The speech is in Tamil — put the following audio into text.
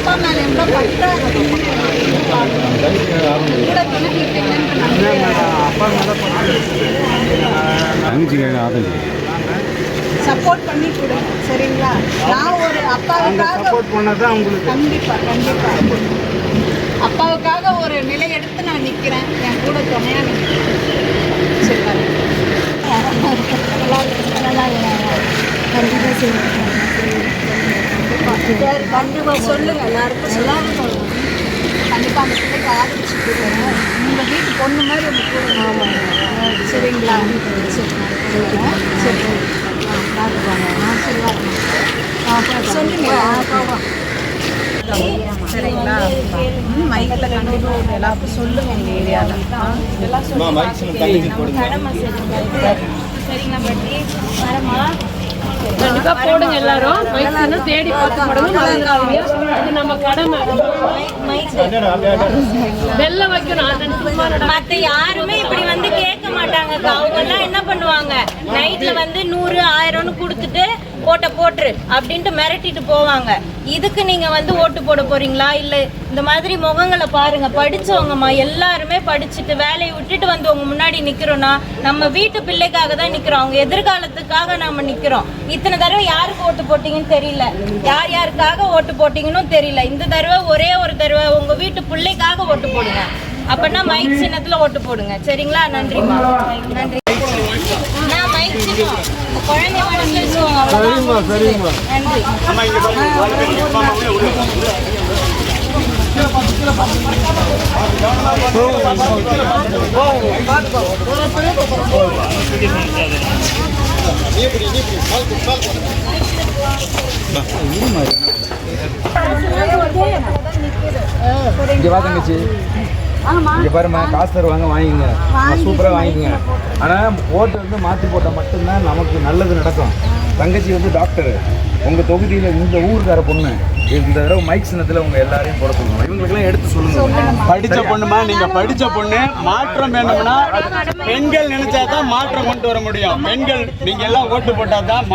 அப்பா மேல எவ்வளோ பற்றாங்க கூட அப்பா மேலே தங்கச்சிக்காக ஆதரவு சப்போர்ட் பண்ணி கொடுங்க சரிங்களா. நான் ஒரு அப்பாவுக்காக சப்போர்ட் பண்ணதான் உங்களுக்கு கண்டிப்பாக அப்பாவுக்காக ஒரு நிலை எடுத்து நான் நிற்கிறேன். என் கூட துணையாக நிற்கிறேன். சரி கண்டிப்பாக சொல்லுங்கள் எல்லாருக்கும் சொல்லுங்கள். கண்டிப்பாக அந்த பிள்ளைக்கு ஆதரிச்சு கொடுங்க. உங்கள் வீட்டு பொண்ணு மாதிரி உங்கள் கூட சரிங்களா. சரி சரி சொல்லுங்க சரிங்களா. மைக்கில் கண்டிப்பாக எல்லாருக்கும் சொல்லுங்க. எங்கள் ஏரியாவில் இதெல்லாம் கண்டிப்பா போடுங்க எல்லாரும். மைக்ஸ் தேடி பார்த்து போடுங்க. இது நம்ம கடமை. வெள்ள வைக்கணும். மற்ற யாருமே இப்படி வந்து கேட்க மாட்டாங்க. அவங்க எல்லாம் என்ன பண்ணுவாங்க, நைட்ல வந்து 100 1000 கொடுத்துட்டு ஓட்ட போட்டுரு அப்படின்ட்டு மிரட்டிட்டு போவாங்க. இதுக்கு நீங்க வந்து ஓட்டு போட போறீங்களா? இல்ல இந்த மாதிரி முகங்களை பாருங்க. படிச்சவங்கம்மா எல்லாருமே படிச்சுட்டு வேலையை விட்டுட்டு வந்து உங்க முன்னாடி நிக்கிறோம்னா நம்ம வீட்டு பிள்ளைக்காக தான் நிக்கிறோம். அவங்க எதிர்காலத்துக்காக நம்ம நிக்கிறோம். இத்தனை தடவை யாருக்கு ஓட்டு போட்டீங்கன்னு தெரியல, யார் யாருக்காக ஓட்டு போட்டீங்கன்னு தெரியல. இந்த தடவை ஒரே ஒரு தடவை உங்க வீட்டு பிள்ளைக்காக ஓட்டு போடுங்க. அப்படின்னா மைக் சின்னத்துல ஓட்டு போடுங்க. சரிங்களா? நன்றிம்மா. நன்றி. நான் மைக் சின்னம் குழந்தை மனசு வச்சுக்கோங்க. சரிங்கம்மா. நன்றி. இங்கே வா தங்கச்சி, இங்கே பாருமா, காசு தருவாங்க, வாங்கிங்க, சூப்பராக வாங்கிக்கோங்க. ஆனால் ஓட்டு வந்து மாற்றி போட்டால் மட்டும்தான் நமக்கு நல்லது நடக்கும். தங்கச்சி வந்து டாக்டரு, உங்கள் தொகுதியில் இந்த ஊருக்கார பொண்ணு, இந்த தடவை மைக் சின்னத்தில் உங்கள் எல்லாரையும் போட சொல்லுங்க. இவங்களுக்கெல்லாம் எடுத்து சொல்லுங்க. படித்த பொண்ணுமா, நீங்கள் படித்த பொண்ணு. மாற்றம் வேணும்னா பெண்கள் நினைச்சா தான் மாற்றம் கொண்டு வர முடியும். பெண்கள் நீங்கள் எல்லாம் ஓட்டு போட்டால் தான்